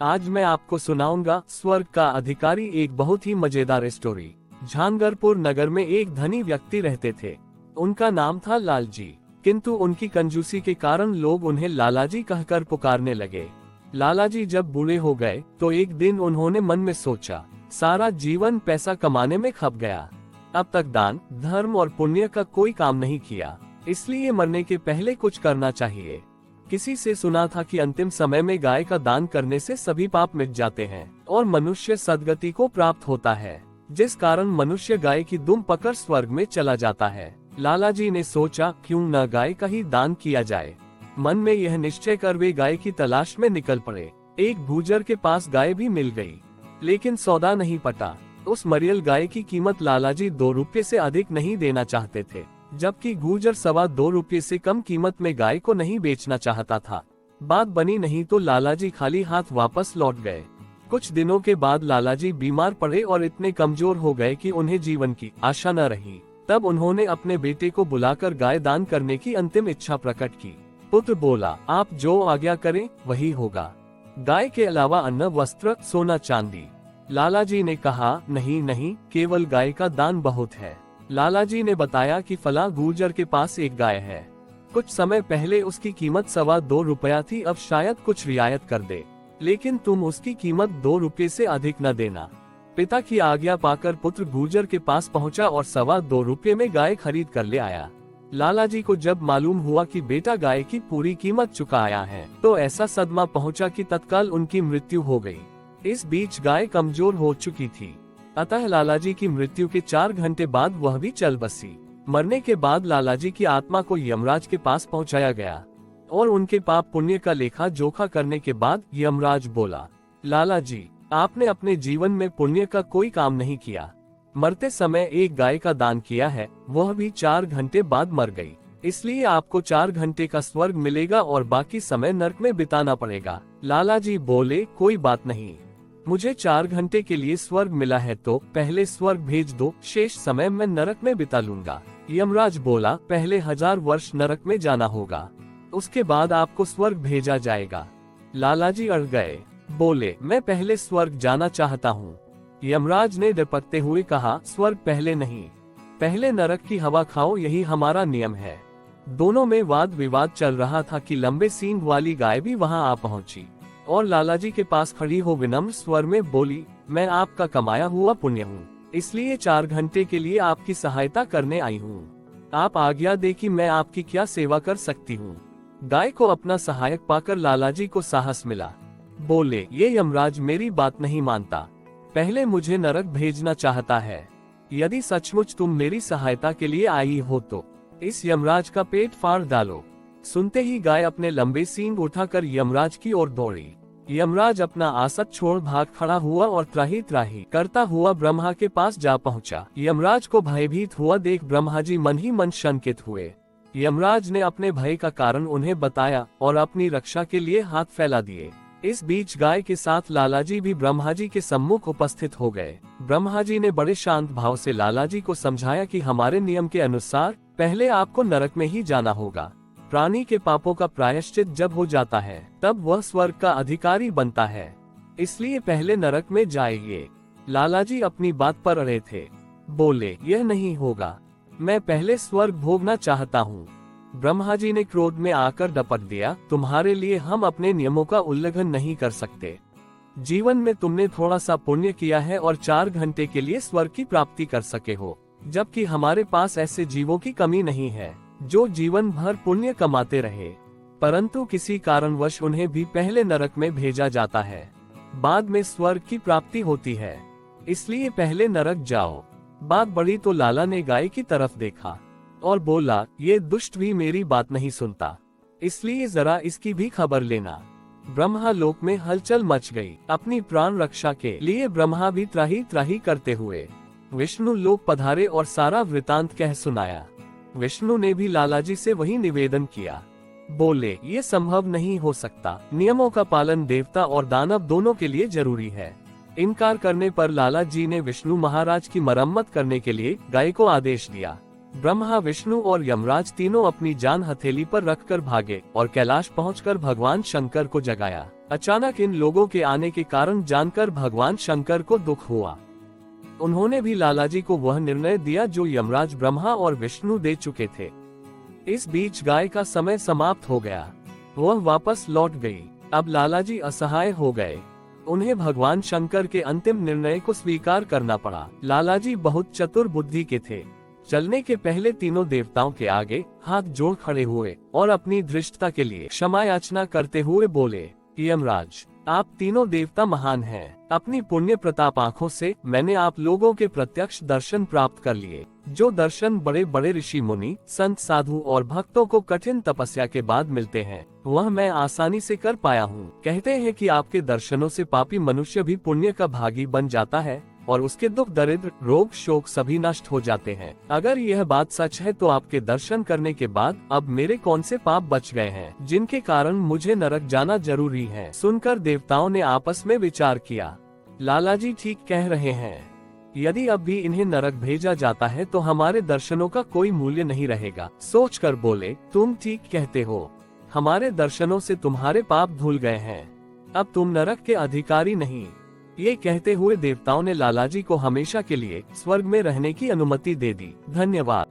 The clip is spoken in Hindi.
आज मैं आपको सुनाऊंगा स्वर्ग का अधिकारी, एक बहुत ही मजेदार स्टोरी। झांगरपुर नगर में एक धनी व्यक्ति रहते थे। उनका नाम था लालजी, किंतु उनकी कंजूसी के कारण लोग उन्हें लालाजी कहकर पुकारने लगे। लालाजी जब बूढ़े हो गए तो एक दिन उन्होंने मन में सोचा, सारा जीवन पैसा कमाने में खप गया, अब तक दान धर्म और पुण्य का कोई काम नहीं किया, इसलिए मरने के पहले कुछ करना चाहिए। किसी से सुना था कि अंतिम समय में गाय का दान करने से सभी पाप मिट जाते हैं और मनुष्य सद्गति को प्राप्त होता है, जिस कारण मनुष्य गाय की दुम पकड़ स्वर्ग में चला जाता है। लालाजी ने सोचा, क्यों न गाय का ही दान किया जाए। मन में यह निश्चय कर वे गाय की तलाश में निकल पड़े। एक गुर्जर के पास गाय भी मिल गई, लेकिन सौदा नहीं पटा। उस मरियल गाय की कीमत लालाजी 2 रुपये से अधिक नहीं देना चाहते थे, जबकि गुर्जर 2.25 रुपये से कम कीमत में गाय को नहीं बेचना चाहता था। बात बनी नहीं तो लालाजी खाली हाथ वापस लौट गए। कुछ दिनों के बाद लालाजी बीमार पड़े और इतने कमजोर हो गए कि उन्हें जीवन की आशा न रही। तब उन्होंने अपने बेटे को बुलाकर गाय दान करने की अंतिम इच्छा प्रकट की। पुत्र बोला, आप जो आज्ञा करें वही होगा, गाय के अलावा अन्न वस्त्र सोना चांदी। लालाजी ने कहा, नहीं नहीं, केवल गाय का दान बहुत है। लालाजी ने बताया कि फला गुर्जर के पास एक गाय है, कुछ समय पहले उसकी कीमत 2.25 रुपया थी, अब शायद कुछ रियायत कर दे, लेकिन तुम उसकी कीमत 2 रुपये से अधिक न देना। पिता की आज्ञा पाकर पुत्र गुर्जर के पास पहुंचा और 2.25 रुपये में गाय खरीद कर ले आया। लालाजी को जब मालूम हुआ कि बेटा गाय की पूरी कीमत चुकाया है तो ऐसा सदमा पहुंचा कि तत्काल उनकी मृत्यु हो गई। इस बीच गाय कमजोर हो चुकी थी, अतः लालाजी की मृत्यु के 4 घंटे बाद वह भी चल बसी। मरने के बाद लालाजी की आत्मा को यमराज के पास पहुंचाया गया और उनके पाप पुण्य का लेखा जोखा करने के बाद यमराज बोला, लालाजी, आपने अपने जीवन में पुण्य का कोई काम नहीं किया। मरते समय एक गाय का दान किया है, वह भी 4 घंटे बाद मर गई, इसलिए आपको 4 घंटे का स्वर्ग मिलेगा और बाकी समय नरक में बिताना पड़ेगा। लालाजी बोले, कोई बात नहीं, मुझे 4 घंटे के लिए स्वर्ग मिला है तो पहले स्वर्ग भेज दो, शेष समय मैं नरक में बिता लूंगा। यमराज बोला, पहले 1000 वर्ष नरक में जाना होगा, उसके बाद आपको स्वर्ग भेजा जाएगा। लालाजी अड़ गए, बोले, मैं पहले स्वर्ग जाना चाहता हूँ। यमराज ने डपकते हुए कहा, स्वर्ग पहले नहीं, पहले नरक की हवा खाओ, यही हमारा नियम है। दोनों में वाद विवाद चल रहा था कि लंबे सींग वाली गाय भी वहां आ पहुंची और लालाजी के पास खड़ी हो विनम्र स्वर में बोली, मैं आपका कमाया हुआ पुण्य हूँ, इसलिए 4 घंटे के लिए आपकी सहायता करने आई हूँ। आप आज्ञा दे कि मैं आपकी क्या सेवा कर सकती हूँ। गाय को अपना सहायक पाकर लालाजी को साहस मिला। बोले, ये यमराज मेरी बात नहीं मानता, पहले मुझे नरक भेजना चाहता है। यदि सचमुच तुम मेरी सहायता के लिए आई हो तो इस यमराज का पेट फाड़ डालो। सुनते ही गाय अपने लंबे सींग उठाकर यमराज की ओर दौड़ी। यमराज अपना आसन छोड़ भाग खड़ा हुआ और त्राही त्राही करता हुआ ब्रह्मा के पास जा पहुंचा। यमराज को भयभीत हुआ देख ब्रह्मा जी मन ही मन शंकित हुए। यमराज ने अपने भय का कारण उन्हें बताया और अपनी रक्षा के लिए हाथ फैला दिए। इस बीच गाय के साथ लालाजी भी ब्रह्मा जी के सम्मुख उपस्थित हो गए। ब्रह्मा जी ने बड़े शांत भाव से लालाजी को समझाया कि हमारे नियम के अनुसार पहले आपको नरक में ही जाना होगा। प्राणी के पापों का प्रायश्चित जब हो जाता है तब वह स्वर्ग का अधिकारी बनता है, इसलिए पहले नरक में जाइए। लालाजी अपनी बात पर अड़े थे। बोले, यह नहीं होगा, मैं पहले स्वर्ग भोगना चाहता हूँ। ब्रह्मा जी ने क्रोध में आकर डपट दिया, तुम्हारे लिए हम अपने नियमों का उल्लंघन नहीं कर सकते। जीवन में तुमने थोड़ा सा पुण्य किया है और 4 घंटे के लिए स्वर्ग की प्राप्ति कर सके हो, जबकि हमारे पास ऐसे जीवों की कमी नहीं है जो जीवन भर पुण्य कमाते रहे, परंतु किसी कारणवश उन्हें भी पहले नरक में भेजा जाता है, बाद में स्वर्ग की प्राप्ति होती है, इसलिए पहले नरक जाओ। बात बढ़ी तो लाला ने गाय की तरफ देखा और बोला, ये दुष्ट भी मेरी बात नहीं सुनता, इसलिए जरा इसकी भी खबर लेना। ब्रह्मा लोक में हलचल मच गई। अपनी प्राण रक्षा के लिए ब्रह्मा भी त्राही त्राही करते हुए विष्णु लोक पधारे और सारा वृतांत कह सुनाया। विष्णु ने भी लालाजी से वही निवेदन किया। बोले, ये संभव नहीं हो सकता, नियमों का पालन देवता और दानव दोनों के लिए जरूरी है। इनकार करने पर लालाजी ने विष्णु महाराज की मरम्मत करने के लिए गाय को आदेश दिया। ब्रह्मा, विष्णु और यमराज तीनों अपनी जान हथेली पर रखकर भागे और कैलाश पहुंचकर भगवान शंकर को जगाया। अचानक इन लोगों के आने के कारण जानकर भगवान शंकर को दुख हुआ। उन्होंने भी लालाजी को वह निर्णय दिया जो यमराज ब्रह्मा और विष्णु दे चुके थे। इस बीच गाय का समय समाप्त हो गया, वह वापस लौट गई। अब लालाजी असहाय हो गए, उन्हें भगवान शंकर के अंतिम निर्णय को स्वीकार करना पड़ा। लालाजी बहुत चतुर बुद्धि के थे। चलने के पहले तीनों देवताओं के आगे हाथ जोड़ खड़े हुए और अपनी धृष्टता के लिए क्षमा याचना करते हुए बोले, यमराज, आप तीनों देवता महान हैं। अपनी पुण्य प्रताप आँखों से मैंने आप लोगों के प्रत्यक्ष दर्शन प्राप्त कर लिए। जो दर्शन बड़े बड़े ऋषि मुनि, संत, साधु और भक्तों को कठिन तपस्या के बाद मिलते हैं, वह मैं आसानी से कर पाया हूँ। कहते हैं कि आपके दर्शनों से पापी मनुष्य भी पुण्य का भागी बन जाता है और उसके दुख, दरिद्र, रोग, शोक सभी नष्ट हो जाते हैं। अगर यह बात सच है तो आपके दर्शन करने के बाद अब मेरे कौन से पाप बच गए हैं जिनके कारण मुझे नरक जाना जरूरी है। सुनकर देवताओं ने आपस में विचार किया, लालाजी ठीक कह रहे हैं। यदि अब भी इन्हें नरक भेजा जाता है तो हमारे दर्शनों का कोई मूल्य नहीं रहेगा। सोचकर बोले, तुम ठीक कहते हो, हमारे दर्शनों से तुम्हारे पाप धुल गए हैं, अब तुम नरक के अधिकारी नहीं। ये कहते हुए देवताओं ने लालाजी को हमेशा के लिए स्वर्ग में रहने की अनुमति दे दी। धन्यवाद।